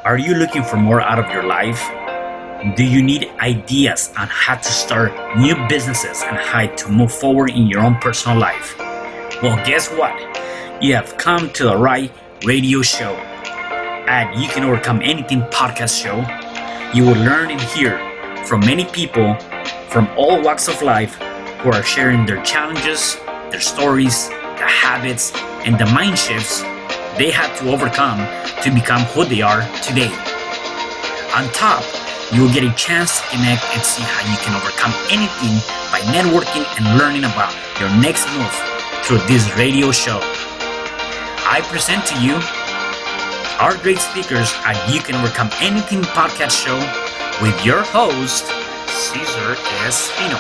Are you looking for more out of your life? Do you need ideas on how to start new businesses and how to move forward in your own personal life? Well, guess what? You have come to the right radio show. At You Can Overcome Anything podcast show, you will learn and hear from many people from all walks of life who are sharing their challenges, their stories, the habits, and the mind shifts they had to overcome to become who they are today. On top, you will get a chance to connect and see how you can overcome anything by networking and learning about your next move through this radio show. I present to you our great speakers at You Can Overcome Anything podcast show with your host, Cesar Espino.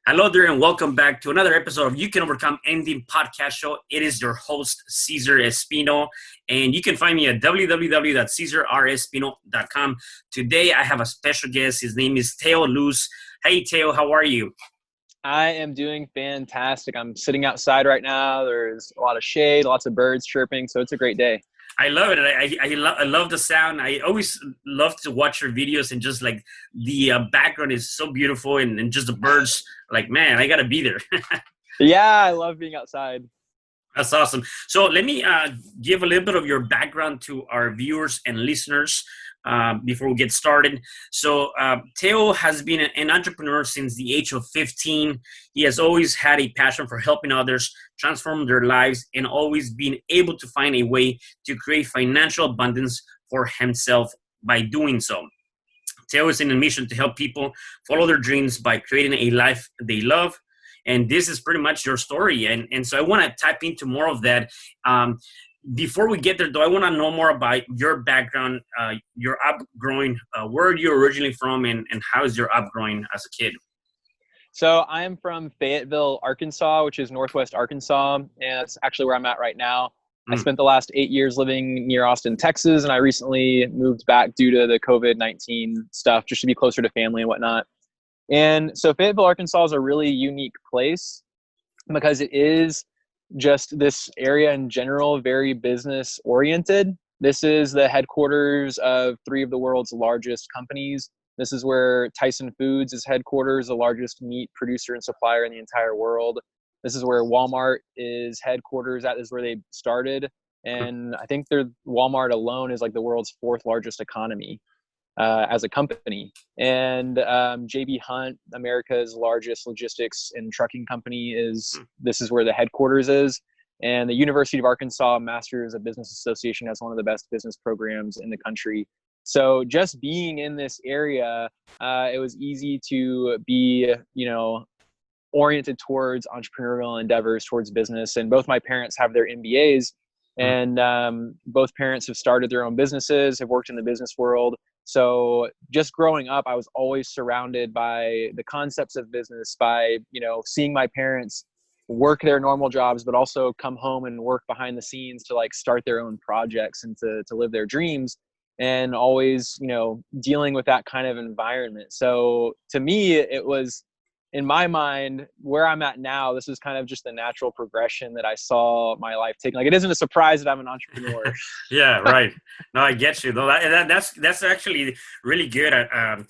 Hello there and welcome back to another episode of You Can Overcome Anything podcast show. It is your host, Cesar Espino, and you can find me at www.CesarRespino.com. Today I have a special guest. His name is Teo.luz. Hey Teo, how are you? I am doing fantastic. I'm sitting outside right now. There's a lot of shade, lots of birds chirping, so it's a great day. I love it. I love the sound. I always love to watch your videos and just like the background is so beautiful and just the birds. Like, man, I got to be there. Yeah, I love being outside. That's awesome. So let me give a little bit of your background to our viewers and listeners before we get started. So Teo has been an entrepreneur since the age of 15. He has always had a passion for helping others transform their lives and always been able to find a way to create financial abundance for himself by doing so. Teo is in a mission to help people follow their dreams by creating a life they love. And this is pretty much your story. And so I want to tap into more of that. Before we get there, though, I want to know more about your background, your upgrowing. Where are you originally from and how is your upgrowing as a kid? So I'm from Fayetteville, Arkansas, which is Northwest Arkansas. And that's actually where I'm at right now. I spent the last 8 years living near Austin, Texas, and I recently moved back due to the COVID-19 stuff, just to be closer to family and whatnot. And so Fayetteville, Arkansas is a really unique place because it is just this area in general, very business oriented. This is the headquarters of 3 of the world's largest companies. This is where Tyson Foods is headquarters, the largest meat producer and supplier in the entire world. This is where Walmart is headquarters. That is where they started. And I think Walmart alone is like the world's 4th largest economy as a company. And J.B. Hunt, America's largest logistics and trucking company, this is where the headquarters is. And the University of Arkansas Masters of Business Association has one of the best business programs in the country. So just being in this area, it was easy to be, oriented towards entrepreneurial endeavors, towards business. And both my parents have their MBAs, and both parents have started their own businesses, have worked in the business world. So just growing up, I was always surrounded by the concepts of business, by, seeing my parents work their normal jobs, but also come home and work behind the scenes to like start their own projects and to live their dreams. And always, dealing with that kind of environment. So to me, it was, in my mind, where I'm at now, this is kind of just the natural progression that I saw my life taking. Like, it isn't a surprise that I'm an entrepreneur. Yeah, right. No, I get you. No, that's actually really good. A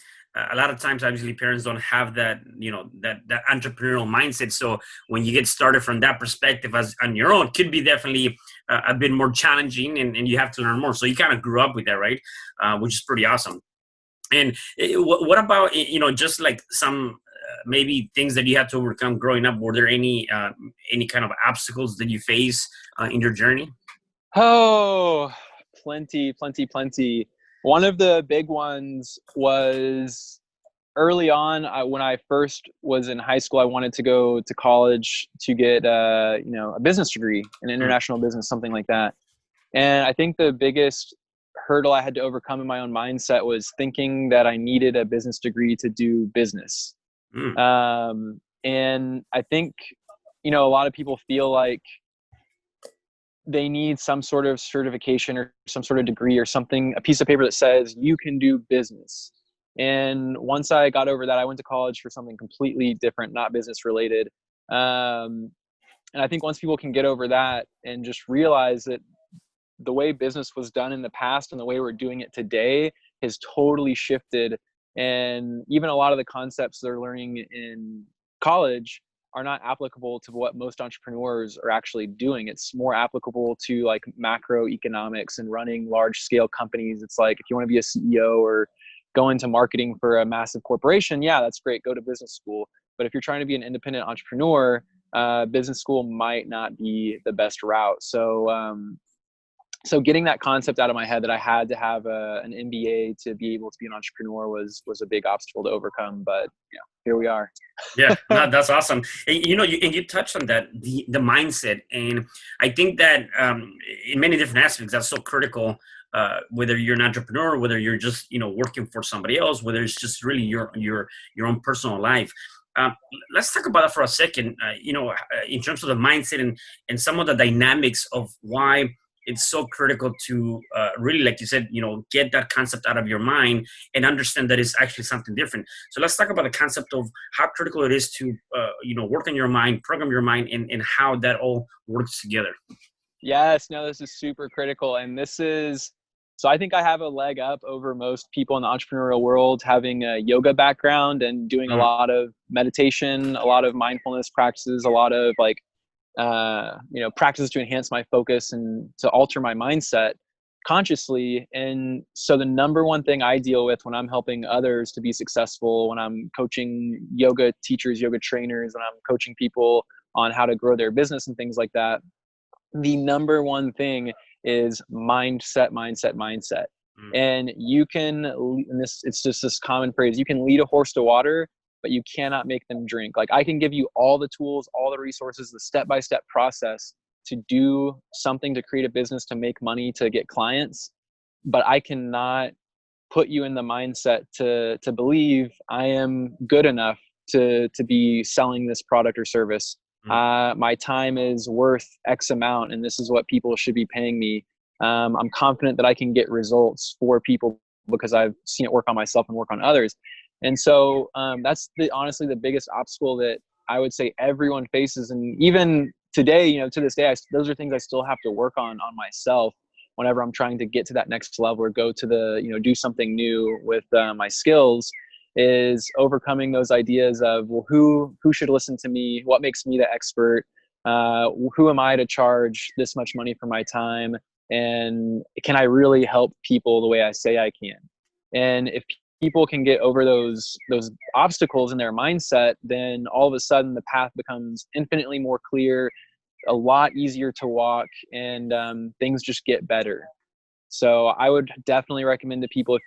lot of times, obviously, parents don't have that, that entrepreneurial mindset. So when you get started from that perspective as on your own, could be definitely a bit more challenging, and you have to learn more. So you kind of grew up with that, right? Which is pretty awesome. And what about, just like some maybe things that you had to overcome growing up? Were there any kind of obstacles that you face in your journey? Oh, plenty. One of the big ones was early on when I first was in high school. I wanted to go to college to get a business degree, an international business, something like that. And I think the biggest hurdle I had to overcome in my own mindset was thinking that I needed a business degree to do business. And I think, a lot of people feel like they need some sort of certification or some sort of degree or something, a piece of paper that says you can do business. And once I got over that, I went to college for something completely different, not business related. And I think once people can get over that and just realize that the way business was done in the past and the way we're doing it today has totally shifted. And even a lot of the concepts they're learning in college are not applicable to what most entrepreneurs are actually doing. It's more applicable to like macroeconomics and running large scale companies. It's like, if you want to be a CEO or go into marketing for a massive corporation, yeah, that's great. Go to business school. But if you're trying to be an independent entrepreneur, business school might not be the best route. So getting that concept out of my head that I had to have an MBA to be able to be an entrepreneur was a big obstacle to overcome. But here we are. Yeah, no, that's awesome. And, you touched on that, the mindset. And I think that in many different aspects, that's so critical, whether you're an entrepreneur, whether you're just, working for somebody else, whether it's just really your own personal life. Let's talk about that for a second, in terms of the mindset and some of the dynamics of why it's so critical to really, like you said, get that concept out of your mind and understand that it's actually something different. So let's talk about the concept of how critical it is to, work on your mind, program your mind, and how that all works together. Yes, no, this is super critical. And so I think I have a leg up over most people in the entrepreneurial world, having a yoga background and doing a lot of meditation, a lot of mindfulness practices, a lot of like, practices to enhance my focus and to alter my mindset consciously. And so the number one thing I deal with when I'm helping others to be successful, when I'm coaching yoga teachers, yoga trainers, when I'm coaching people on how to grow their business and things like that, the number one thing is mindset. And it's just this common phrase, you can lead a horse to water, but you cannot make them drink. Like, I can give you all the tools, all the resources, the step-by-step process to do something, to create a business, to make money, to get clients, but I cannot put you in the mindset to believe I am good enough to be selling this product or service. My time is worth X amount, and this is what people should be paying me. I'm confident that I can get results for people because I've seen it work on myself and work on others. And so that's honestly the biggest obstacle that I would say everyone faces. And even today, to this day, those are things I still have to work on myself whenever I'm trying to get to that next level or go to do something new with my skills, is overcoming those ideas of, well, who should listen to me? What makes me the expert? Who am I to charge this much money for my time? And can I really help people the way I say I can? And if people can get over those obstacles in their mindset, then all of a sudden the path becomes infinitely more clear, a lot easier to walk, and things just get better. So I would definitely recommend to people,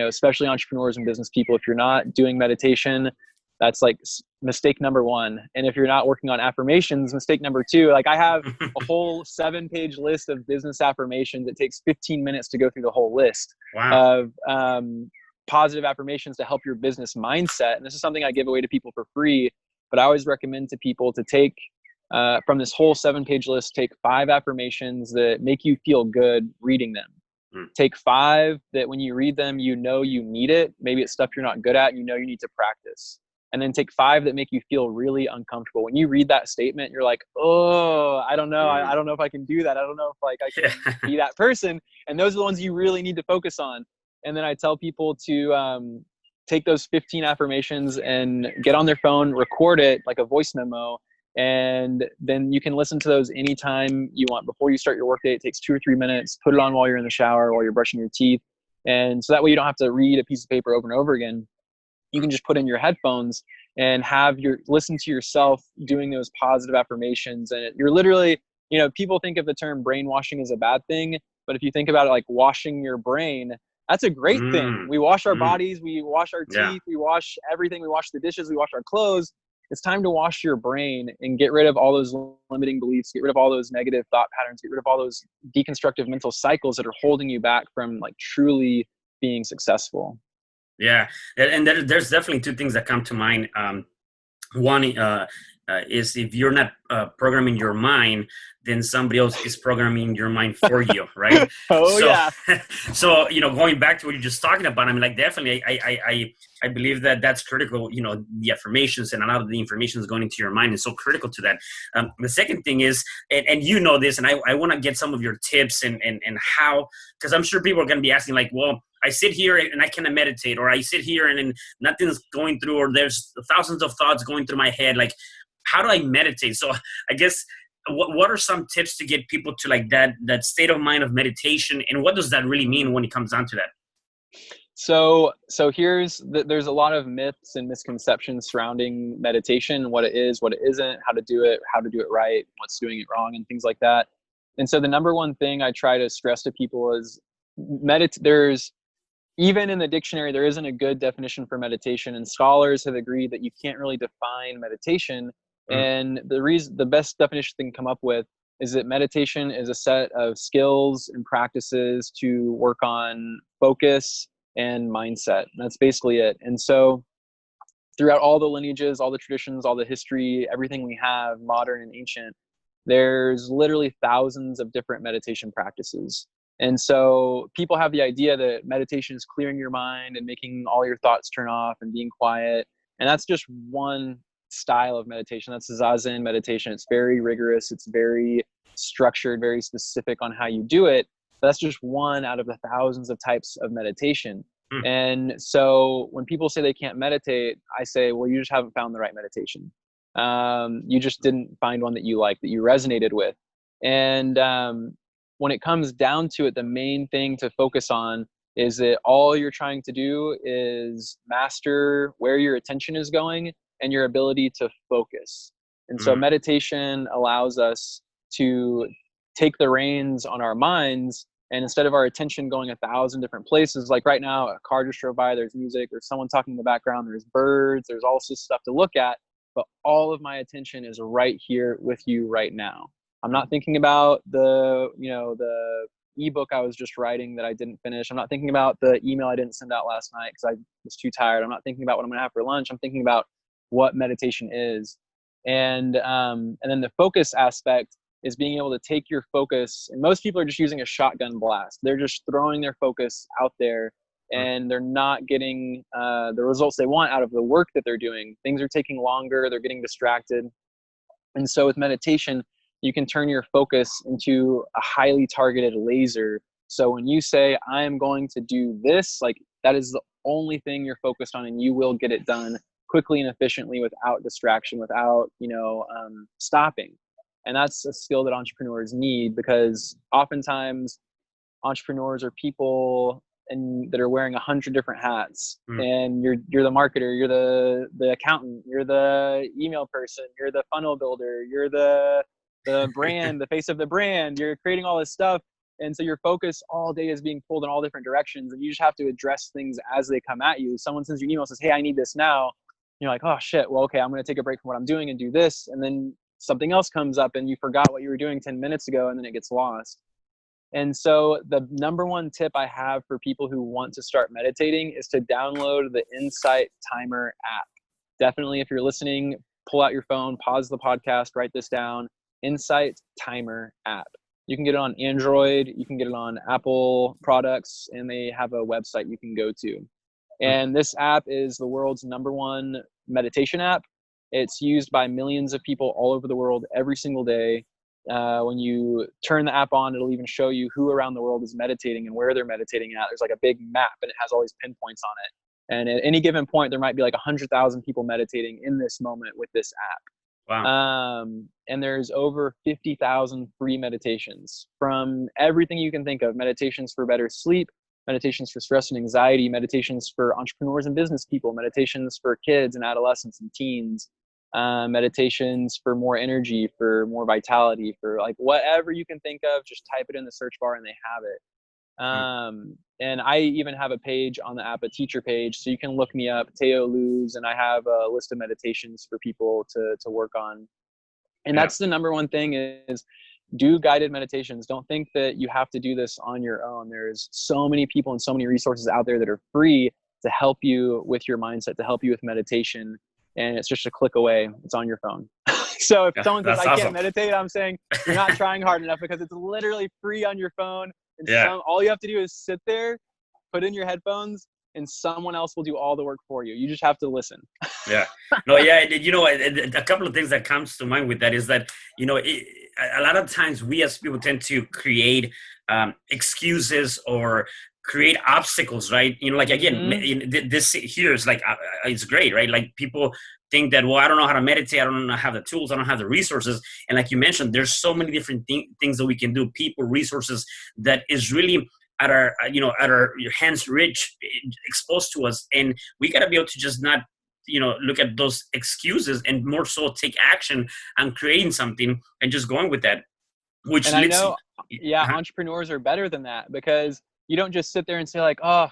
especially entrepreneurs and business people, if you're not doing meditation, that's like mistake number one. And if you're not working on affirmations, mistake number two. Like, I have a whole 7-page list of business affirmations. It takes 15 minutes to go through the whole list of positive affirmations to help your business mindset. And this is something I give away to people for free, but I always recommend to people to take from this whole 7-page list, take 5 affirmations that make you feel good reading them. Take 5 that when you read them, you need it. Maybe it's stuff you're not good at, you need to practice. And then take 5 that make you feel really uncomfortable. When you read that statement, you're like, oh, I don't know. I don't know if I can do that. I don't know if I can be that person. And those are the ones you really need to focus on. And then I tell people to take those 15 affirmations and get on their phone, record it like a voice memo. And then you can listen to those anytime you want. Before you start your workday, it takes 2 or 3 minutes. Put it on while you're in the shower, while you're brushing your teeth. And so that way you don't have to read a piece of paper over and over again. You can just put in your headphones and listen to yourself doing those positive affirmations. And you're literally, people think of the term brainwashing as a bad thing, but if you think about it like washing your brain, that's a great thing. We wash our bodies, we wash our teeth, we wash everything, we wash the dishes, we wash our clothes. It's time to wash your brain and get rid of all those limiting beliefs, get rid of all those negative thought patterns, get rid of all those deconstructive mental cycles that are holding you back from like truly being successful. Yeah, and there's definitely 2 things that come to mind. One, is if you're not programming your mind, then somebody else is programming your mind for you, right? Oh So, yeah. so going back to what you're just talking about, I mean, like definitely, I believe that that's critical. The affirmations and a lot of the information is going into your mind is so critical to that. The second thing is, and you know this, and I want to get some of your tips and how, because I'm sure people are going to be asking like, well, I sit here and I cannot meditate, or I sit here and nothing's going through, or there's thousands of thoughts going through my head. Like, how do I meditate? So I guess what are some tips to get people to like that state of mind of meditation, and what does that really mean when it comes down to that? So there's a lot of myths and misconceptions surrounding meditation, what it is, what it isn't, how to do it right, what's doing it wrong, and things like that. And so the number one thing I try to stress to people is there's, even in the dictionary, there isn't a good definition for meditation, and scholars have agreed that you can't really define meditation. And the best definition they can come up with is that meditation is a set of skills and practices to work on focus and mindset. And that's basically it. And so throughout all the lineages, all the traditions, all the history, everything we have, modern and ancient, there's literally thousands of different meditation practices. And so people have the idea that meditation is clearing your mind and making all your thoughts turn off and being quiet. And that's just one style of meditation. That's Zazen meditation. It's very rigorous. It's very structured, very specific on how you do it. But that's just one out of the thousands of types of meditation. And so when people say they can't meditate, I say, well, you just haven't found the right meditation. You just didn't find one that you like, that you resonated with. And when it comes down to it, the main thing to focus on is that all you're trying to do is master where your attention is going and your ability to focus. And so meditation allows us to take the reins on our minds, and instead of our attention going 1,000 different places, like right now, a car just drove by, there's music, there's someone talking in the background, there's birds, there's all this stuff to look at, but all of my attention is right here with you right now. I'm not thinking about the ebook I was just writing that I didn't finish. I'm not thinking about the email I didn't send out last night because I was too tired. I'm not thinking about what I'm going to have for lunch. I'm thinking about what meditation is. And then the focus aspect is being able to take your focus. And most people are just using a shotgun blast. They're just throwing their focus out there, and they're not getting the results they want out of the work that they're doing. Things are taking longer. They're getting distracted. And so with meditation, you can turn your focus into a highly targeted laser. So when you say, I am going to do this, like that is the only thing you're focused on, and you will get it done quickly and efficiently without distraction, without, stopping. And that's a skill that entrepreneurs need, because oftentimes entrepreneurs are people that are wearing 100 different hats. And you're the marketer, you're the accountant, you're the email person, you're the funnel builder, you're the brand, the face of the brand, you're creating all this stuff. And so your focus all day is being pulled in all different directions, and you just have to address things as they come at you. Someone sends you an email and says, hey, I need this now. You're like, oh shit, well, okay, I'm going to take a break from what I'm doing and do this. And then something else comes up and you forgot what you were doing 10 minutes ago, and then it gets lost. And so the number one tip I have for people who want to start meditating is to download the Insight Timer app. Definitely, if you're listening, pull out your phone, pause the podcast, write this down. Insight Timer app. You can get it on Android, you can get it on Apple products, and they have a website you can go to. And this app is the world's number one meditation app. It's used by millions of people all over the world every single day. When you turn the app on, it'll even show you who around the world is meditating and where they're meditating at. There's like a big map, and it has all these pinpoints on it. And at any given point, there might be like 100,000 people meditating in this moment with this app. Wow. And there's over 50,000 free meditations from everything you can think of. Meditations for better sleep, meditations for stress and anxiety, meditations for entrepreneurs and business people, meditations for kids and adolescents and teens, meditations for more energy, for more vitality, for like whatever you can think of, just type it in the search bar and they have it. And I even have a page on the app, a teacher page, so you can look me up, Teo.luz, and I have a list of meditations for people to work on. And that's the number one thing is do guided meditations. Don't think that you have to do this on your own. There's so many people and so many resources out there that are free to help you with your mindset, to help you with meditation. And it's just a click away. It's on your phone. So if Yeah, someone says, that's I can't awesome. meditate, I'm saying you're not trying hard enough, because it's literally free on your phone. And Yeah. all you have to do is sit there, put in your headphones, and someone else will do all the work for you. You just have to listen. Yeah. No, yeah. A couple of things that comes to mind with that is that, a lot of times we as people tend to create excuses or create obstacles, right? Like, again, Mm-hmm. this here is like, it's great, right? Like, people think that, well, I don't know how to meditate. I don't know how the tools. I don't have the resources. And like you mentioned, there's so many different things that we can do, people, resources, that is really at our, your hands rich, exposed to us. And we got to be able to just not, look at those excuses and more so take action on creating something and just going with that, which And I leads. know, yeah, Uh-huh. entrepreneurs are better than that, because you don't just sit there and say like, oh,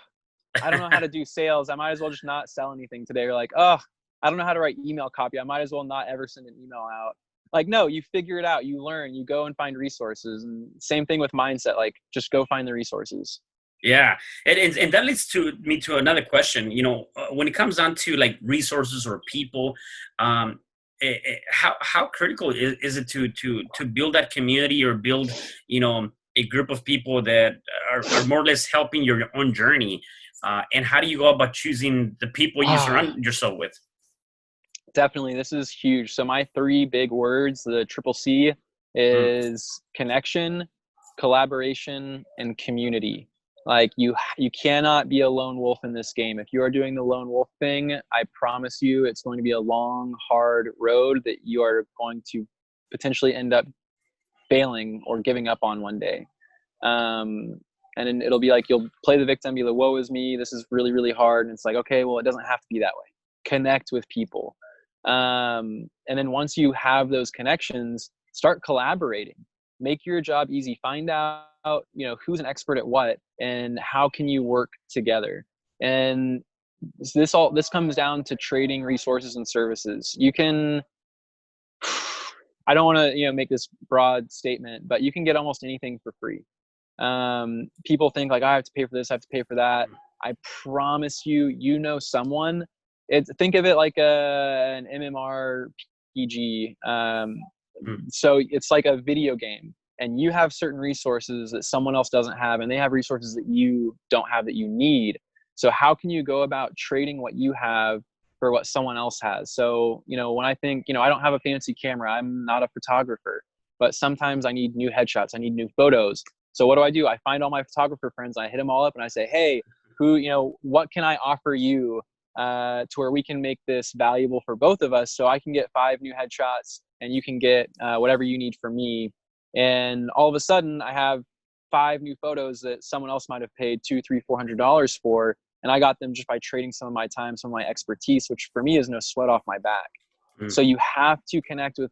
I don't know how to do sales, I might as well just not sell anything today. Or like, oh, I don't know how to write email copy, I might as well not ever send an email out. Like, no, you figure it out, you learn, you go and find resources. And same thing with mindset, like just go find the resources. Yeah, and that leads to me to another question. When it comes down to like resources or people, um, how critical is it to build that community or build, a group of people that are more or less helping your own journey, and how do you go about choosing the people you Ah, surround yourself with? definitely, this is huge. So my three big words, the triple C, Mm, is connection, collaboration, and community. Like, you cannot be a lone wolf in this game. If you are doing the lone wolf thing, I promise you it's going to be a long, hard road that you are going to potentially end up failing or giving up on one day. Um, and then it'll be like, you'll play the victim, be like, woe is me, this is really, really hard. And it's like, okay, well, it doesn't have to be that way. Connect with people. And then once you have those connections, start collaborating. Make your job easy. Find out, who's an expert at what, and how can you work together. And this comes down to trading resources and services. You can, I don't want to, make this broad statement, but you can get almost anything for free. People think like, I have to pay for this, I have to pay for that. I promise you, someone. Think of it like an MMORPG. mm, So it's like a video game, and you have certain resources that someone else doesn't have, and they have resources that you don't have that you need. So how can you go about trading what you have for what someone else has? So, when I think, I don't have a fancy camera, I'm not a photographer, but sometimes I need new headshots, I need new photos. So what do? I find all my photographer friends, I hit them all up, and I say, hey, what can I offer you, to where we can make this valuable for both of us, so I can get 5 new headshots and you can get whatever you need from me. And all of a sudden I have 5 new photos that someone else might have paid $200, $300, $400 for. And I got them just by trading some of my time, some of my expertise, which for me is no sweat off my back. mm. So you have to connect with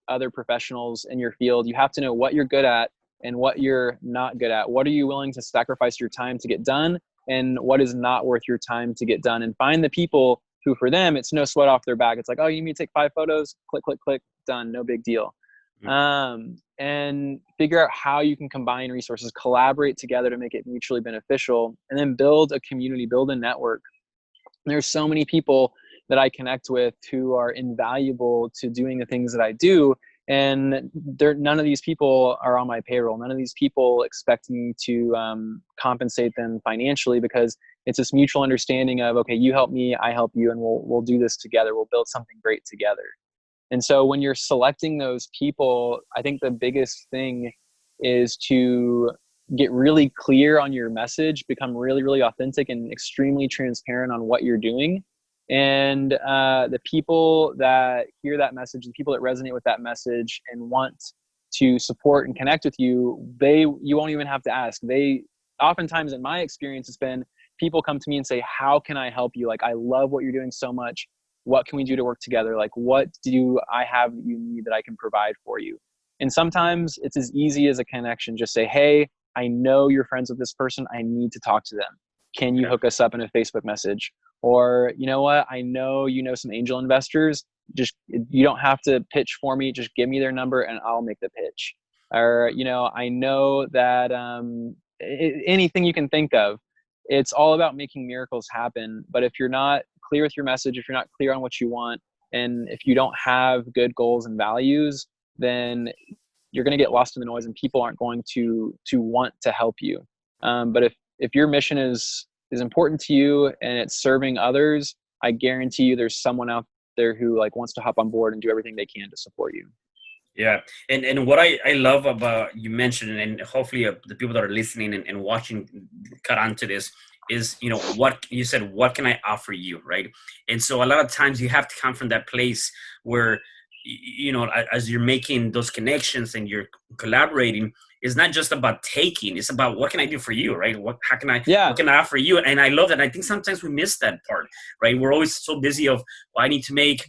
other professionals in your field. You have to know what you're good at and what you're not good at. What are you willing to sacrifice your time to get done, and what is not worth your time to get done? And find the people who, for them, it's no sweat off their back. It's like, oh, you need me to take 5 photos? Click, click, click, done. No big deal. Mm. And figure out how you can combine resources, collaborate together to make it mutually beneficial, and then build a community, build a network. There's so many people that I connect with who are invaluable to doing the things that I do. And none of these people are on my payroll. None of these people expect me to compensate them financially, because it's this mutual understanding of, okay, you help me, I help you, and we'll do this together. We'll build something great together. And so when you're selecting those people, I think the biggest thing is to get really clear on your message, become really, really authentic and extremely transparent on what you're doing. And the people that hear that message, the people that resonate with that message and want to support and connect with you, you won't even have to ask. Oftentimes, in my experience, it's been people come to me and say, how can I help you? Like, I love what you're doing so much. What can we do to work together? Like, what do I have that you need that I can provide for you? And sometimes it's as easy as a connection. Just say, hey, I know you're friends with this person. I need to talk to them. Can you Yeah. hook us up in a Facebook message? Or, you know what? I know some angel investors. You don't have to pitch for me. Just give me their number and I'll make the pitch. Or, I know that anything you can think of. It's all about making miracles happen. But if you're not clear with your message, if you're not clear on what you want, And if you don't have good goals and values, then you're going to get lost in the noise, and people aren't going to want to help you. But if your mission is important to you and it's serving others, I guarantee you there's someone out there who like wants to hop on board and do everything they can to support you. Yeah. And what I love about you mentioned, and hopefully the people that are listening and watching cut onto this, is, what you said, what can I offer you? Right. And so a lot of times you have to come from that place where, as you're making those connections and you're collaborating, it's not just about taking, it's about what can I do for you, right? What can I offer you? And I love that. And I think sometimes we miss that part, right? We're always so busy of, well, I need to make,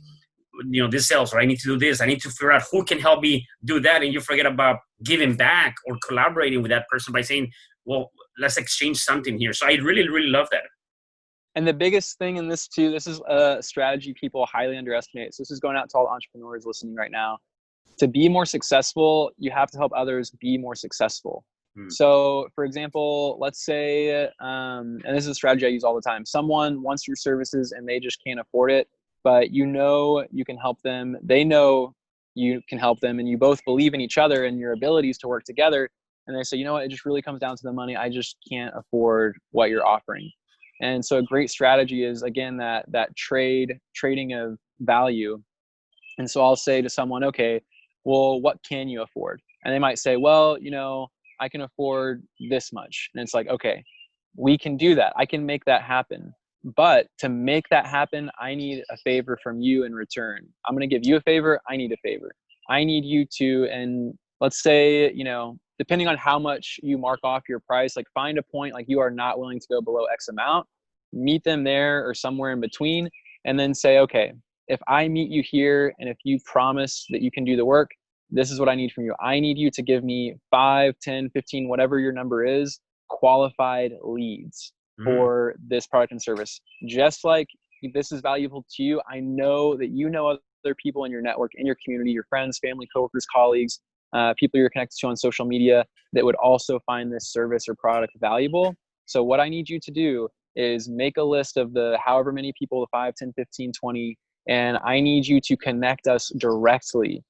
this sales, or I need to do this. I need to figure out who can help me do that. And you forget about giving back or collaborating with that person by saying, well, let's exchange something here. So I really, really love that. And the biggest thing in this too, this is a strategy people highly underestimate. So this is going out to all the entrepreneurs listening right now. To be more successful, you have to help others be more successful. So for example, let's say, and this is a strategy I use all the time. Someone wants your services and they just can't afford it, but you can help them. They know you can help them, and you both believe in each other and your abilities to work together. And they say, you know what, it just really comes down to the money. I just can't afford what you're offering. And so a great strategy is, again, that trading of value. And so I'll say to someone, okay, well, what can you afford? And they might say, well, I can afford this much. And it's like, okay, we can do that. I can make that happen. But to make that happen, I need a favor from you in return. I'm going to give you a favor. I need a favor. I need you to, and let's say, depending on how much you mark off your price, like find a point, like you are not willing to go below X amount, meet them there or somewhere in between, and then say, okay, if I meet you here and if you promise that you can do the work, this is what I need from you. I need you to give me 5, 10, 15, whatever your number is, qualified leads for this product and service. Just like this is valuable to you, I know that you know other people in your network, in your community, your friends, family, coworkers, colleagues, people you're connected to on social media that would also find this service or product valuable. So what I need you to do is make a list of the however many people, the 5, 10, 15, 20, and I need you to connect us directly.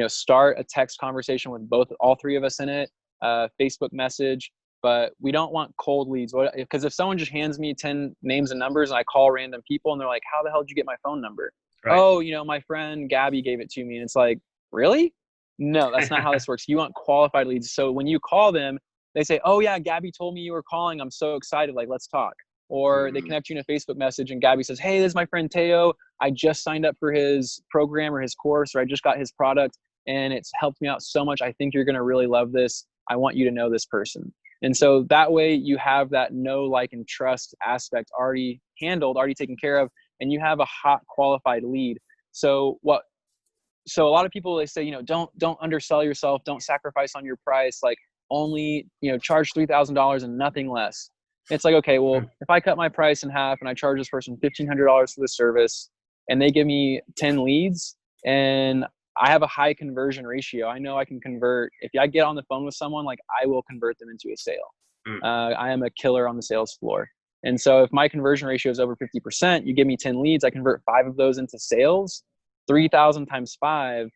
Start a text conversation with all three of us in it, Facebook message, but we don't want cold leads. Because if someone just hands me 10 names and numbers and I call random people and they're like, how the hell did you get my phone number? Right. Oh, my friend Gabby gave it to me. And it's like, really? No, that's not how this works. You want qualified leads. So when you call them, they say, oh yeah, Gabby told me you were calling. I'm so excited. Like, let's talk. Or they connect you in a Facebook message and Gabby says, hey, this is my friend Teo. I just signed up for his program or his course, or I just got his product and it's helped me out so much. I think you're going to really love this. I want you to know this person. And so that way you have that know, like, and trust aspect already handled, already taken care of, and you have a hot qualified lead. So a lot of people, they say, don't undersell yourself. Don't sacrifice on your price. Like only, charge $3,000 and nothing less. It's like, okay, well, if I cut my price in half and I charge this person $1,500 for the service and they give me 10 leads and I have a high conversion ratio, I know I can convert. If I get on the phone with someone, like I will convert them into a sale. I am a killer on the sales floor. And so if my conversion ratio is over 50%, you give me 10 leads, I convert 5 of those into sales. 3,000 times 5,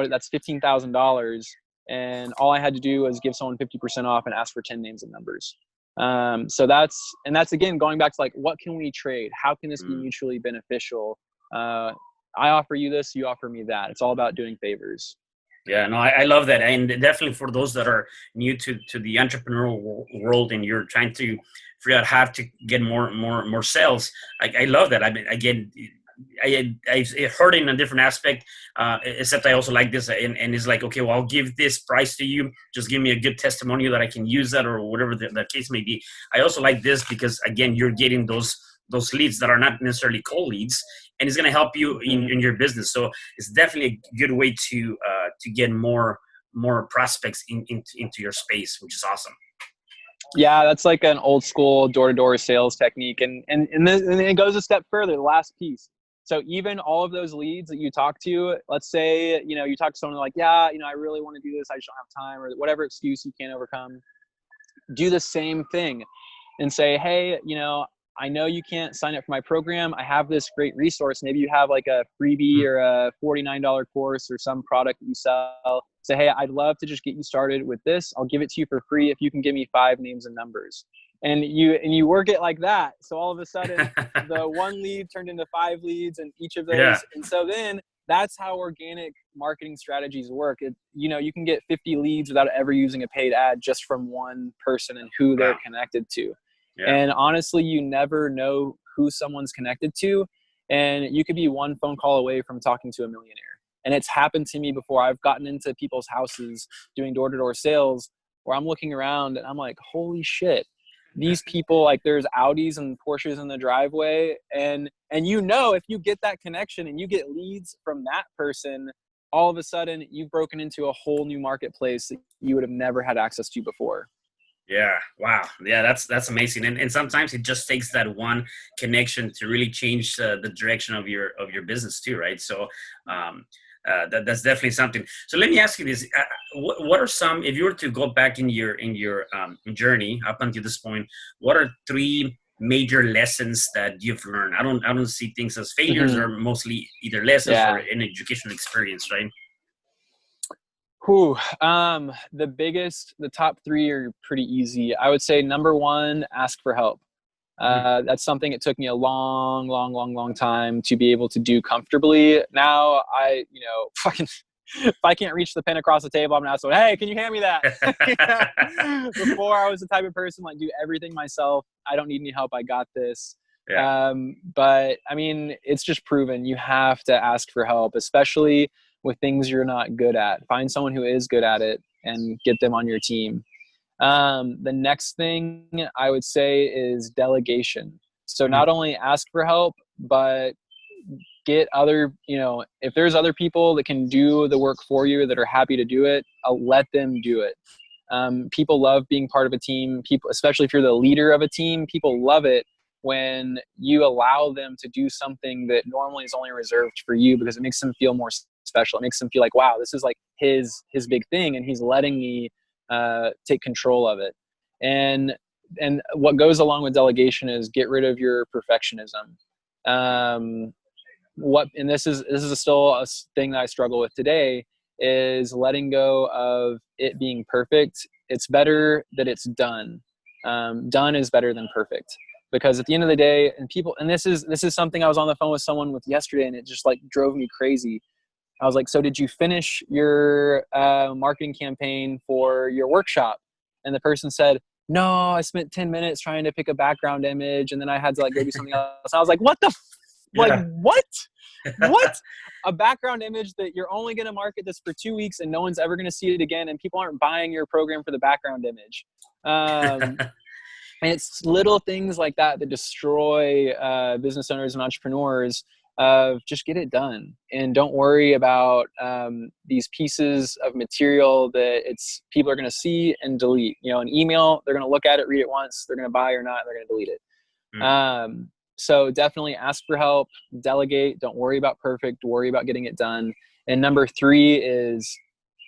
that's $15,000. And all I had to do was give someone 50% off and ask for 10 names and numbers. So that's again, going back to like, what can we trade? How can this be mutually beneficial? I offer you this, you offer me that. It's all about doing favors. Yeah, no, I love that. And definitely for those that are new to the entrepreneurial world and you're trying to figure out how to get more sales, I love that. I mean, again, I heard it in a different aspect, except I also like this, and it's like, okay, well, I'll give this price to you. Just give me a good testimonial that I can use that, or whatever the case may be. I also like this because, again, you're getting those leads that are not necessarily cold leads, and it's going to help you in your business. So it's definitely a good way to get more prospects into your space, which is awesome. Yeah, that's like an old school door-to-door sales technique. And it goes a step further, the last piece. So even all of those leads that you talk to, let's say, you talk to someone like, yeah, I really want to do this. I just don't have time, or whatever excuse you can't overcome. Do the same thing and say, hey, I know you can't sign up for my program. I have this great resource. Maybe you have like a freebie or a $49 course or some product that you sell. Say, hey, I'd love to just get you started with this. I'll give it to you for free if you can give me 5 names and numbers. And you work it like that. So all of a sudden, the 1 lead turned into 5 leads, and each of those. Yeah. And so then that's how organic marketing strategies work. You can get 50 leads without ever using a paid ad just from one person and who they're connected to. Yeah. And honestly, you never know who someone's connected to. And you could be 1 phone call away from talking to a millionaire. And it's happened to me before. I've gotten into people's houses doing door-to-door sales where I'm looking around and I'm like, holy shit, these people, like there's Audis and Porsches in the driveway. And if you get that connection and you get leads from that person, all of a sudden you've broken into a whole new marketplace that you would have never had access to before. Yeah. Wow. Yeah. That's amazing. And sometimes it just takes that one connection to really change the direction of your business too. Right. So, that's definitely something. So let me ask you this: what are some, if you were to go back in your journey up until this point, what are 3 major lessons that you've learned? I don't see things as failures, or mostly either lessons or an educational experience, right? The top 3 are pretty easy. I would say number 1, ask for help. That's something it took me a long time to be able to do comfortably. Now fucking, if I can't reach the pen across the table, I'm gonna ask someone, hey, can you hand me that? Before I was the type of person like do everything myself. I don't need any help. I got this. Yeah. But I mean, it's just proven you have to ask for help, especially with things you're not good at. Find someone who is good at it and get them on your team. The next thing I would say is delegation. So not only ask for help, but get other, if there's other people that can do the work for you that are happy to do it, let them do it. People love being part of a team. People, especially if you're the leader of a team, people love it when you allow them to do something that normally is only reserved for you, because it makes them feel more special. It makes them feel like, wow, this is like his big thing, and he's letting me take control of it. And what goes along with delegation is get rid of your perfectionism. And this is still a thing that I struggle with today, is letting go of it being perfect. It's better that it's done. Done is better than perfect, because at the end of the day, and this is something I was on the phone with someone with yesterday, and it just like drove me crazy. I was like, so did you finish your marketing campaign for your workshop? And the person said, no, I spent 10 minutes trying to pick a background image, and then I had to like go do something else. I was like, what the like, what? A background image that you're only going to market this for 2 weeks and no one's ever going to see it again, and people aren't buying your program for the background image. And it's little things like that that destroy business owners and entrepreneurs. Of just get it done, and don't worry about these pieces of material that people are going to see and delete. An email, they're going to look at it, read it once, they're going to buy or not, they're going to delete it. So definitely ask for help, delegate, don't worry about perfect, worry about getting it done. And number 3 is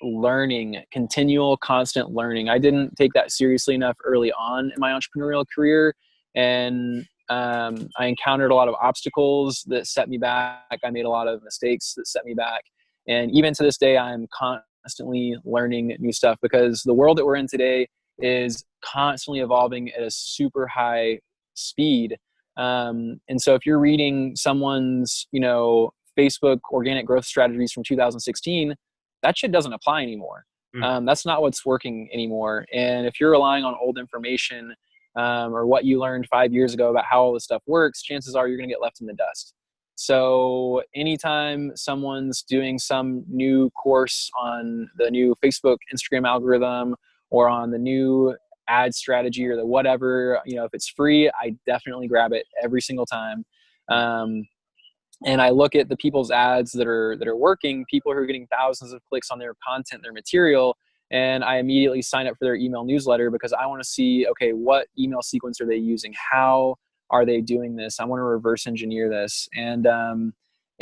learning, continual, constant learning. I didn't take that seriously enough early on in my entrepreneurial career, and I encountered a lot of obstacles that set me back. I made a lot of mistakes that set me back. And even to this day, I'm constantly learning new stuff, because the world that we're in today is constantly evolving at a super high speed. And so if you're reading someone's, Facebook organic growth strategies from 2016, that shit doesn't apply anymore. That's not what's working anymore. And if you're relying on old information, or what you learned 5 years ago about how all this stuff works, chances are you're going to get left in the dust. So anytime someone's doing some new course on the new Facebook, Instagram algorithm, or on the new ad strategy or the whatever, if it's free, I definitely grab it every single time. And I look at the people's ads that are working, people who are getting thousands of clicks on their content, their material, and I immediately sign up for their email newsletter, because I want to see, okay, what email sequence are they using? How are they doing this? I want to reverse engineer this. And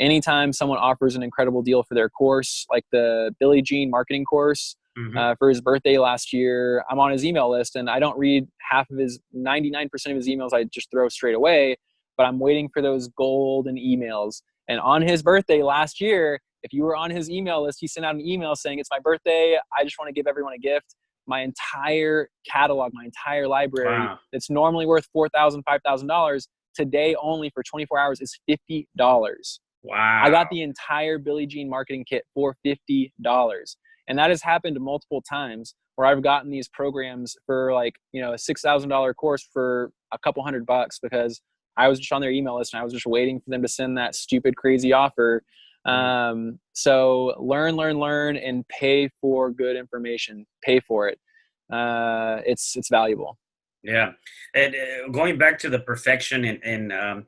anytime someone offers an incredible deal for their course, like the Billie Jean marketing course, for his birthday last year. I'm on his email list, and I don't read 99% of his emails. I just throw straight away, but I'm waiting for those golden emails. And on his birthday last year, if you were on his email list, he sent out an email saying, "It's my birthday. I just want to give everyone a gift." My entire catalog, my entire library, that's normally worth $4,000, $5,000, today only for 24 hours is $50. Wow. I got the entire Billie Jean marketing kit for $50. And that has happened multiple times where I've gotten these programs for like, a $6,000 course for a couple $100 because I was just on their email list and I was just waiting for them to send that stupid, crazy offer. So learn, and pay for good information. Pay for it. It's valuable. Yeah. And going back to the perfection and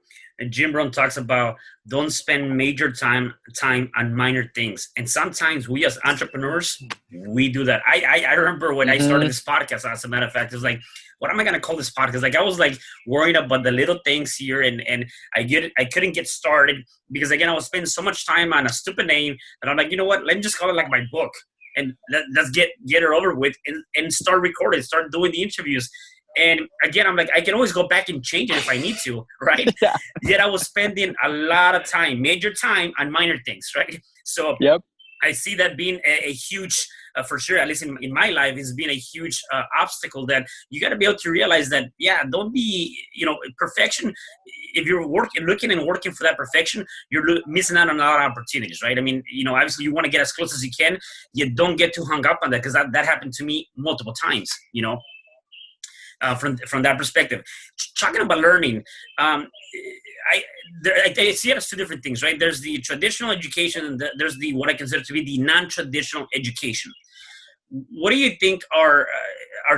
Jim Rohn talks about don't spend major time on minor things. And sometimes we as entrepreneurs, we do that. I remember when I started this podcast, as a matter of fact, it was like, what am I going to call this podcast? Like I was like worried about the little things here and I couldn't get started because again, I was spending so much time on a stupid name that I'm like, you know what? Let me just call it like my book and let's get it over with and start recording, start doing the interviews. And again, I'm like, I can always go back and change it if I need to, right? Yeah. Yet I was spending a lot of time, major time on minor things, right? So I see that being a huge, for sure, at least in my life, it's been a huge obstacle that you got to be able to realize that, don't be, perfection. If you're looking and working for that perfection, you're missing out on a lot of opportunities, right? I mean, obviously you want to get as close as you can. You don't get too hung up on that because that happened to me multiple times, from that perspective. Talking about learning, I see it as two different things, right? There's the traditional education and there's what I consider to be the non-traditional education. What do you think are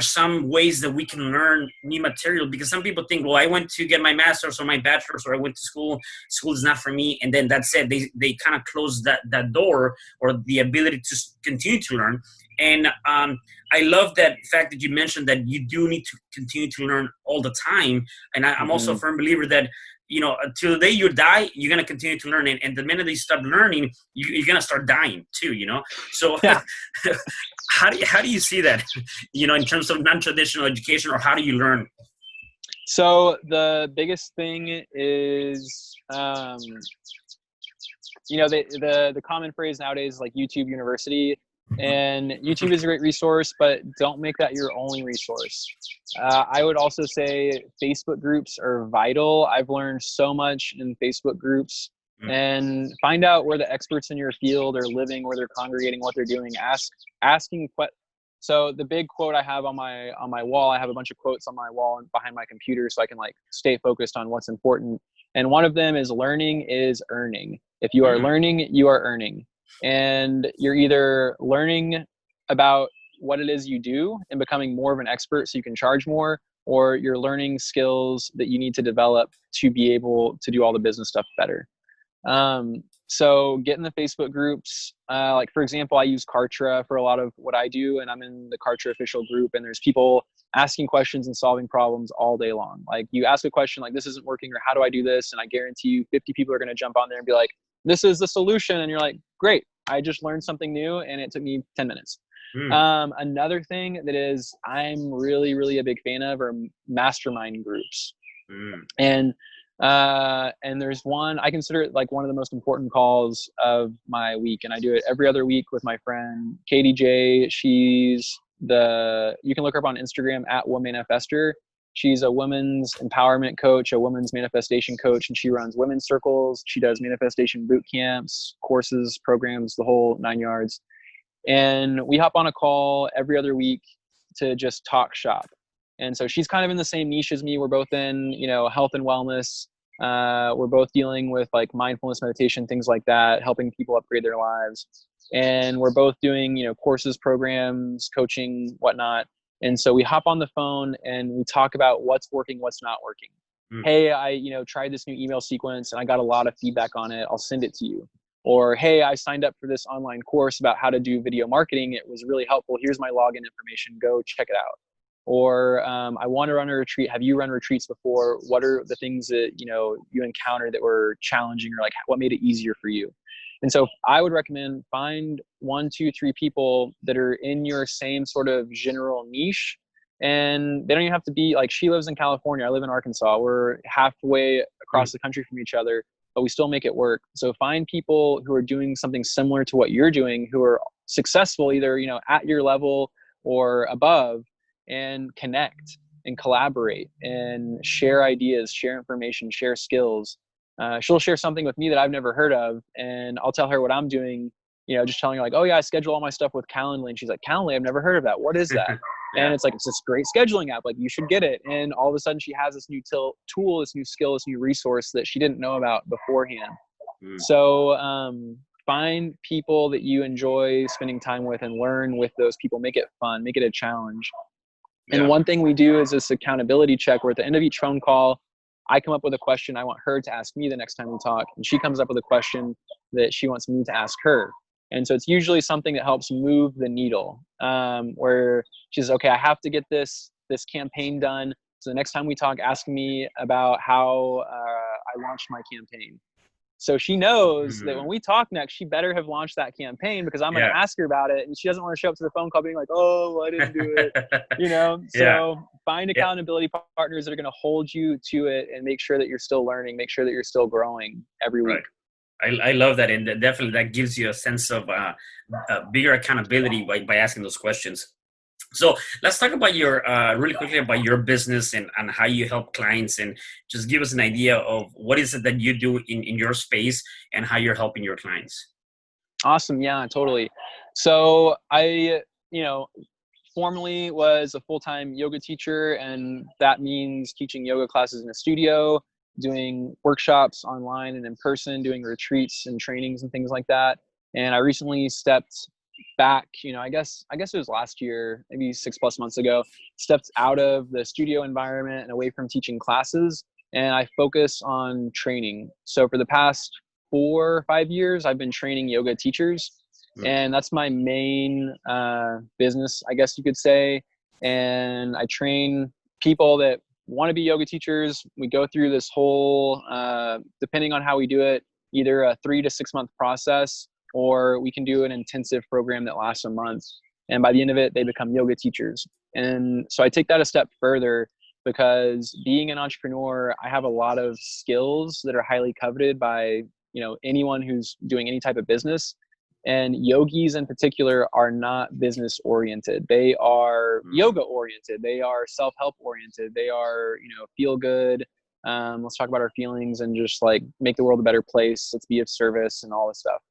some ways that we can learn new material? Because some people think, well, I went to get my master's or my bachelor's or I went to school is not for me. And then that's it. They kind of close that door or the ability to continue to learn. And I love that fact that you mentioned that you do need to continue to learn all the time. And I'm also a firm believer that, until the day you die, you're going to continue to learn. And the minute you stop learning, you're going to start dying too, So how do you see that, in terms of non-traditional education, or how do you learn? So the biggest thing is, the common phrase nowadays is like YouTube University. And YouTube is a great resource, but don't make that your only resource. I would also say Facebook groups are vital. I've learned so much in Facebook groups. And find out where the experts in your field are living, where they're congregating, what they're doing. Asking So the big quote I have on my wall, I have a bunch of quotes on my wall and behind my computer so I can like stay focused on what's important. And one of them is learning is earning. If you are learning, you are earning. And you're either learning about what it is you do and becoming more of an expert so you can charge more, or you're learning skills that you need to develop to be able to do all the business stuff better. So get in the Facebook groups. Like for example, I use Kartra for a lot of what I do, and I'm in the Kartra official group, and there's people asking questions and solving problems all day long. Like you ask a question like, this isn't working, or how do I do this? And I guarantee you 50 people are going to jump on there and be like, this is the solution. And you're like, great. I just learned something new and it took me 10 minutes. Another thing that is, I'm really, really a big fan of are mastermind groups. And there's one, I consider it like one of the most important calls of my week. And I do it every other week with my friend, Katie J. You can look her up on Instagram at @womanifester. She's a women's empowerment coach, a women's manifestation coach, and she runs women's circles. She does manifestation boot camps, courses, programs, the whole 9 yards. And we hop on a call every other week to just talk shop. And so she's kind of in the same niche as me. We're both in, health and wellness. We're both dealing with like mindfulness, meditation, things like that, helping people upgrade their lives. And we're both doing, courses, programs, coaching, whatnot. And so we hop on the phone and we talk about what's working, what's not working. Hey, I, tried this new email sequence and I got a lot of feedback on it. I'll send it to you. Or, hey, I signed up for this online course about how to do video marketing. It was really helpful. Here's my login information. Go check it out. Or I want to run a retreat. Have you run retreats before? What are the things that, you encountered that were challenging, or like what made it easier for you? And so I would recommend find 1, 2, 3 people that are in your same sort of general niche. And they don't even have to be like, she lives in California, I live in Arkansas. We're halfway across the country from each other, but we still make it work. So find people who are doing something similar to what you're doing, who are successful either, at your level or above, and connect and collaborate and share ideas, share information, share skills. She'll share something with me that I've never heard of, and I'll tell her what I'm doing, just telling her like, oh yeah, I schedule all my stuff with Calendly. And she's like, Calendly, I've never heard of that. What is that? Yeah. And it's like, it's this great scheduling app. Like, you should get it. And all of a sudden she has this new tool, this new skill, this new resource that she didn't know about beforehand. So find people that you enjoy spending time with and learn with those people. Make it fun, make it a challenge. And one thing we do is this accountability check, where at the end of each phone call, I come up with a question I want her to ask me the next time we talk, and she comes up with a question that she wants me to ask her. And so it's usually something that helps move the needle, where she's, okay, I have to get this campaign done. So the next time we talk, ask me about how I launched my campaign. So she knows that when we talk next, she better have launched that campaign, because I'm going to ask her about it. And she doesn't want to show up to the phone call being like, oh, I didn't do it. So find accountability partners that are going to hold you to it and make sure that you're still learning, make sure that you're still growing every week. I love that. And definitely that gives you a sense of bigger accountability by asking those questions. So let's talk about really quickly about your business and how you help clients, and just give us an idea of what is it that you do in your space and how you're helping your clients. Awesome. Yeah, totally. So I, formerly was a full-time yoga teacher, and that means teaching yoga classes in a studio, doing workshops online and in person, doing retreats and trainings and things like that. And I recently stepped back, I guess it was last year, maybe 6+ months ago, stepped out of the studio environment and away from teaching classes. And I focus on training. So for the past 4 or 5 years, I've been training yoga teachers. And that's my main business, I guess you could say. And I train people that want to be yoga teachers. We go through this whole, depending on how we do it, either a 3 to 6 month process, or we can do an intensive program that lasts a month. And by the end of it, they become yoga teachers. And so I take that a step further, because being an entrepreneur, I have a lot of skills that are highly coveted by, anyone who's doing any type of business. And yogis in particular are not business oriented. They are yoga oriented. They are self-help oriented. They are, feel good. Let's talk about our feelings and just like make the world a better place. Let's be of service and all this stuff.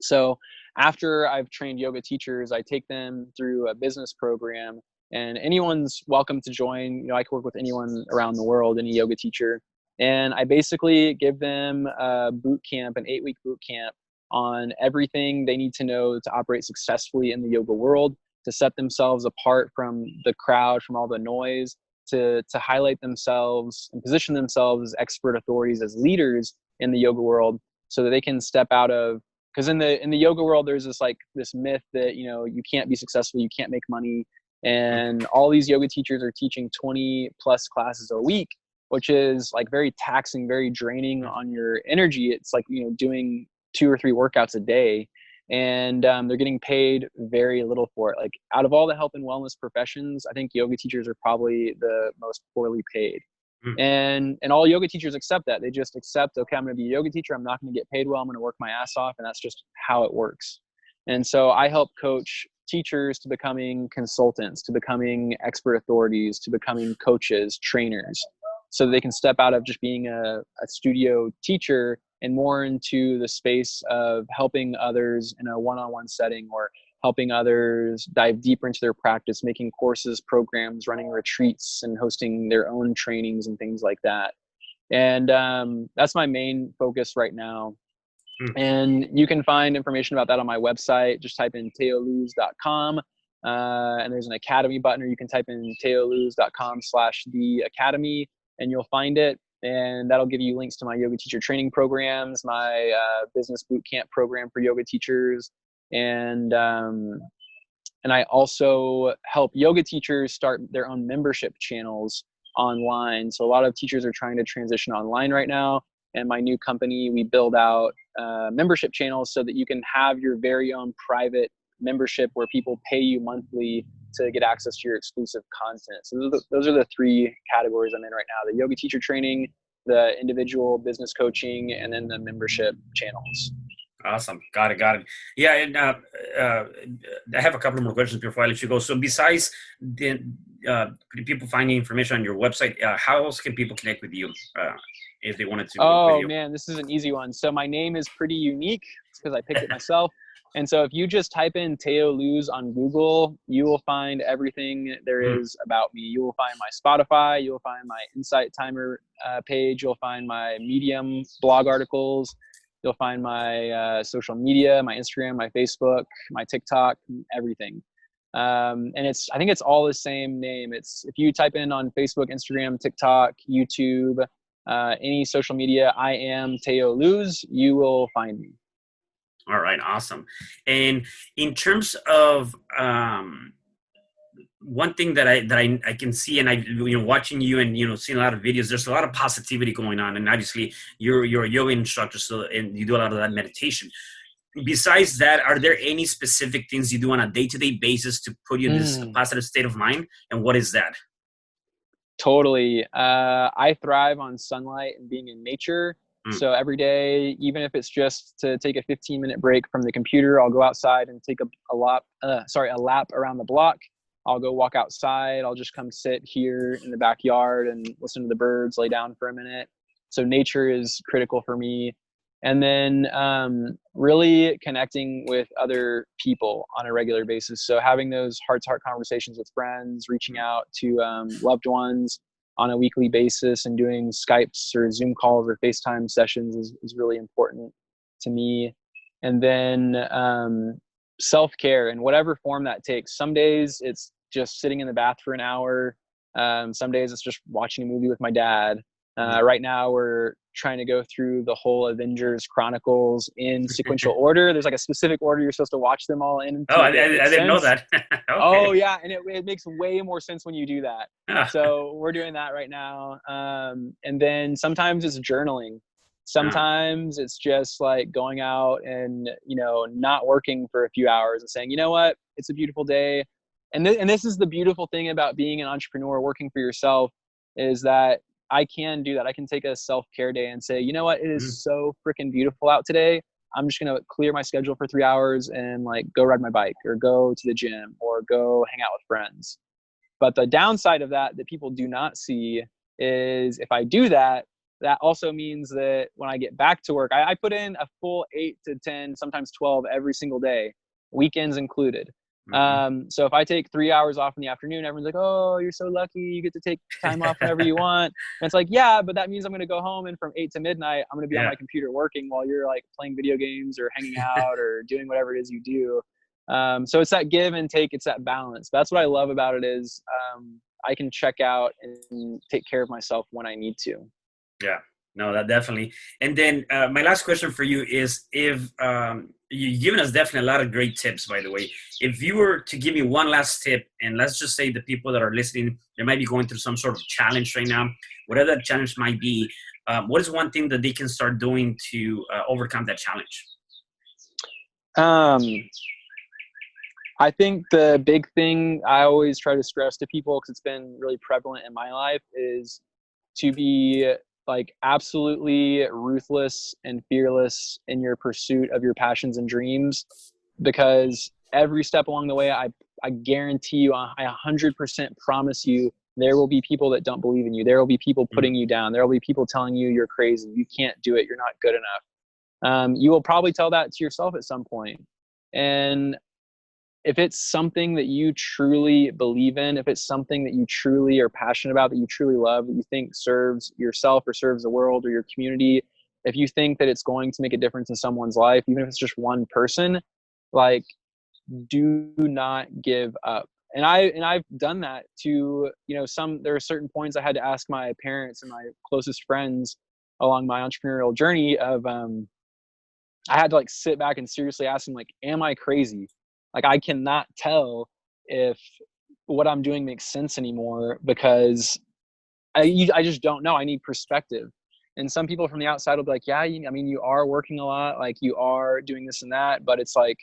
So after I've trained yoga teachers, I take them through a business program, and anyone's welcome to join. I can work with anyone around the world, any yoga teacher. And I basically give them a boot camp, an 8-week boot camp, on everything they need to know to operate successfully in the yoga world, to set themselves apart from the crowd, from all the noise, to highlight themselves and position themselves as expert authorities, as leaders in the yoga world, so that they can step out of, because in the yoga world, there's this myth that, you can't be successful, you can't make money. And all these yoga teachers are teaching 20+ classes a week, which is like very taxing, very draining on your energy. It's like, doing 2 or 3 workouts a day, and they're getting paid very little for it. Like, out of all the health and wellness professions, I think yoga teachers are probably the most poorly paid. And all yoga teachers accept that. They just accept, okay, I'm going to be a yoga teacher. I'm not going to get paid well. I'm going to work my ass off. And that's just how it works. And so I help coach teachers to becoming consultants, to becoming expert authorities, to becoming coaches, trainers, so that they can step out of just being a studio teacher and more into the space of helping others in a one-on-one setting, or helping others dive deeper into their practice, making courses, programs, running retreats, and hosting their own trainings and things like that. And that's my main focus right now. And you can find information about that on my website. Just type in teo.luz.com. And there's an academy button, or you can type in teo.luz.com/the-academy, and you'll find it. And that'll give you links to my yoga teacher training programs, my business boot camp program for yoga teachers. And I also help yoga teachers start their own membership channels online. So a lot of teachers are trying to transition online right now. and my new company, we build out membership channels so that you can have your very own private membership where people pay you monthly to get access to your exclusive content. So those are the three categories I'm in right now: the yoga teacher training, the individual business coaching, and then the membership channels. Awesome. Got it. Yeah. And I have a couple more questions before I let you go. So besides the people finding information on your website, how else can people connect with you if they wanted to work with you? Man, this is an easy one. So my name is pretty unique because I picked it myself. And so if you just type in Teo.luz on Google, you will find everything there is about me. You will find my Spotify. You'll find my Insight Timer page. You'll find my Medium blog articles. You'll find my social media, my Instagram, my Facebook, my TikTok, everything. And I think it's all the same name. It's, if you type in on Facebook, Instagram, TikTok, YouTube, any social media, iam.teo.luz, you will find me. All right, awesome. And in terms of one thing that I can see, and watching you and seeing a lot of videos, there's a lot of positivity going on, and obviously you're a yoga instructor, so and you do a lot of that meditation. Besides that, are there any specific things you do on a day-to-day basis to put you in this positive state of mind? And what is that? Totally. I thrive on sunlight and being in nature. So every day, even if it's just to take a 15-minute break from the computer, I'll go outside and take a lap around the block. I'll go walk outside. I'll just come sit here in the backyard and listen to the birds, lay down for a minute. So nature is critical for me. And then really connecting with other people on a regular basis. So having those heart-to-heart conversations with friends, reaching out to loved ones on a weekly basis, and doing Skypes or Zoom calls or FaceTime sessions is really important to me. And then self-care in whatever form that takes. Some days it's just sitting in the bath for an hour. Some days it's just watching a movie with my dad. Right now we're trying to go through the whole Avengers Chronicles in sequential order. There's like a specific order you're supposed to watch them all in. Oh, I didn't know that. Okay. Oh yeah. And it makes way more sense when you do that. So we're doing that right now. And then sometimes it's journaling. Sometimes it's just like going out and, not working for a few hours and saying, you know what, it's a beautiful day. And this is the beautiful thing about being an entrepreneur, working for yourself, is that I can do that. I can take a self-care day and say, you know what, it is so freaking beautiful out today. I'm just going to clear my schedule for 3 hours and like go ride my bike or go to the gym or go hang out with friends. But the downside of that people do not see is if I do that, that also means that when I get back to work, I put in a full 8 to 10, sometimes 12 every single day, weekends included. So if I take 3 hours off in the afternoon, everyone's like, oh, you're so lucky. You get to take time off whenever you want. And it's like, yeah, but that means I'm going to go home and from 8 to midnight, I'm going to be on my computer working while you're like playing video games or hanging out or doing whatever it is you do. So it's that give and take. It's that balance. That's what I love about it is I can check out and take care of myself when I need to. Yeah, no, that definitely. And then my last question for you is, if you've given us definitely a lot of great tips, by the way. If you were to give me one last tip, and let's just say the people that are listening, they might be going through some sort of challenge right now, whatever that challenge might be, what is one thing that they can start doing to overcome that challenge? I think the big thing I always try to stress to people, because it's been really prevalent in my life, is to be like absolutely ruthless and fearless in your pursuit of your passions and dreams, because every step along the way, I guarantee you, I 100% promise you, there will be people that don't believe in you. There will be people putting you down. There will be people telling you you're crazy. You can't do it. You're not good enough. You will probably tell that to yourself at some point. And if it's something that you truly believe in, if it's something that you truly are passionate about, that you truly love, that you think serves yourself or serves the world or your community, if you think that it's going to make a difference in someone's life, even if it's just one person, like, do not give up. And I've done that to, there are certain points I had to ask my parents and my closest friends along my entrepreneurial journey of, I had to like sit back and seriously ask them, like, am I crazy? Like, I cannot tell if what I'm doing makes sense anymore, because I just don't know. I need perspective. And some people from the outside will be like, yeah, I mean, you are working a lot, like you are doing this and that, but it's like,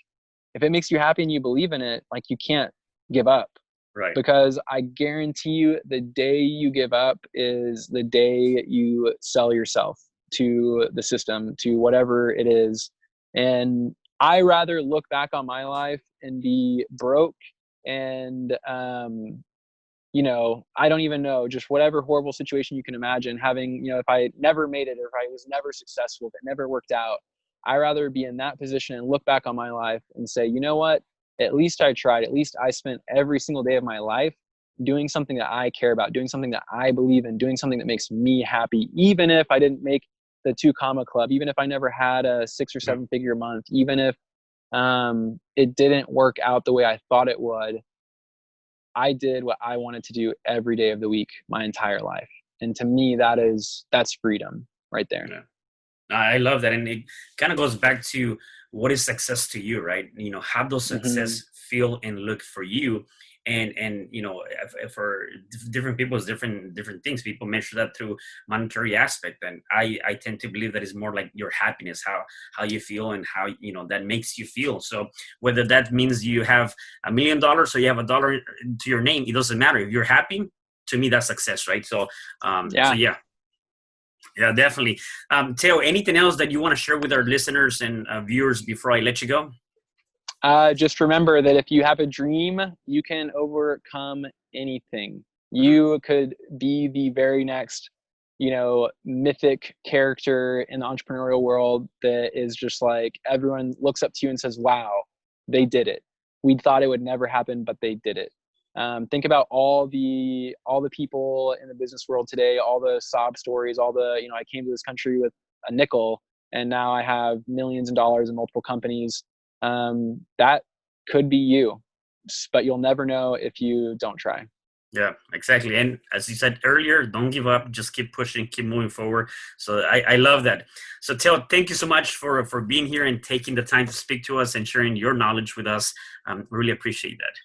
if it makes you happy and you believe in it, like you can't give up. Right. Because I guarantee you the day you give up is the day you sell yourself to the system, to whatever it is. And I rather look back on my life and be broke and, you know, I don't even know, just whatever horrible situation you can imagine having, you know, if I never made it or if I was never successful, if it never worked out, I rather be in that position and look back on my life and say, you know what, at least I tried. At least I spent every single day of my life doing something that I care about, doing something that I believe in, doing something that makes me happy, even if I didn't make the 2 comma club, even if I never had a 6 or 7 figure month, even if it didn't work out the way I thought it would. I did what I wanted to do every day of the week, my entire life. And to me, that's freedom right there. Yeah. I love that. And it kind of goes back to what is success to you, right? You know, how does success feel and look for you? And you know, for different people, it's different things. People measure that through monetary aspect, and I tend to believe that is more like your happiness, how you feel, and how, you know, that makes you feel. So whether that means you have $1 million or you have $1 to your name, it doesn't matter. If you're happy, to me, that's success, right? So yeah, definitely. Teo, anything else that you want to share with our listeners and viewers before I let you go? Just remember that if you have a dream, you can overcome anything. You could be the very next, you know, mythic character in the entrepreneurial world that is just like everyone looks up to you and says, wow, they did it. We thought it would never happen, but they did it. Think about all the people in the business world today, all the sob stories, all the, you know, I came to this country with a nickel and now I have millions of dollars in multiple companies. That could be you, but you'll never know if you don't try. Yeah, exactly. And as you said earlier, don't give up, just keep pushing, keep moving forward. So I love that. So Teo, thank you so much for being here and taking the time to speak to us and sharing your knowledge with us. Really appreciate that.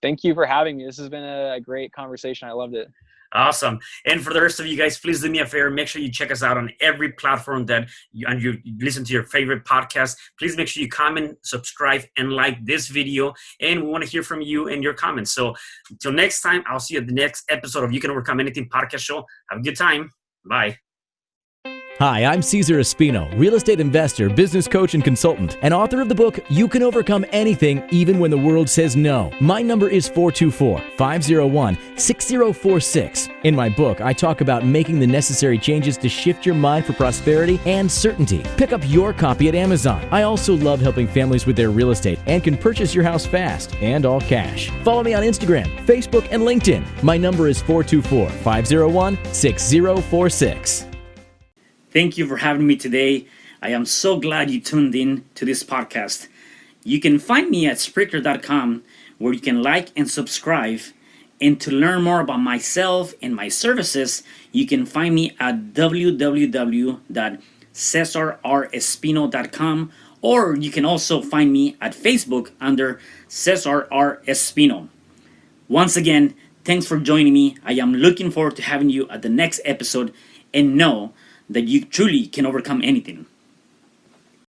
Thank you for having me. This has been a great conversation. I loved it. Awesome. And for the rest of you guys, please do me a favor. Make sure you check us out on every platform that you listen to your favorite podcast. Please make sure you comment, subscribe, and like this video. And we want to hear from you and your comments. So until next time, I'll see you at the next episode of You Can Overcome Anything podcast show. Have a good time. Bye. Hi, I'm Cesar Espino, real estate investor, business coach, and consultant, and author of the book, You Can Overcome Anything, Even When the World Says No. My number is 424-501-6046. In my book, I talk about making the necessary changes to shift your mind for prosperity and certainty. Pick up your copy at Amazon. I also love helping families with their real estate and can purchase your house fast and all cash. Follow me on Instagram, Facebook, and LinkedIn. My number is 424-501-6046. Thank you for having me today. I am so glad you tuned in to this podcast. You can find me at Spreaker.com, where you can like and subscribe. And to learn more about myself and my services, you can find me at www.CesarRespino.com, or you can also find me at Facebook under Cesar R. Espino. Once again, thanks for joining me. I am looking forward to having you at the next episode, and know that you truly can overcome anything.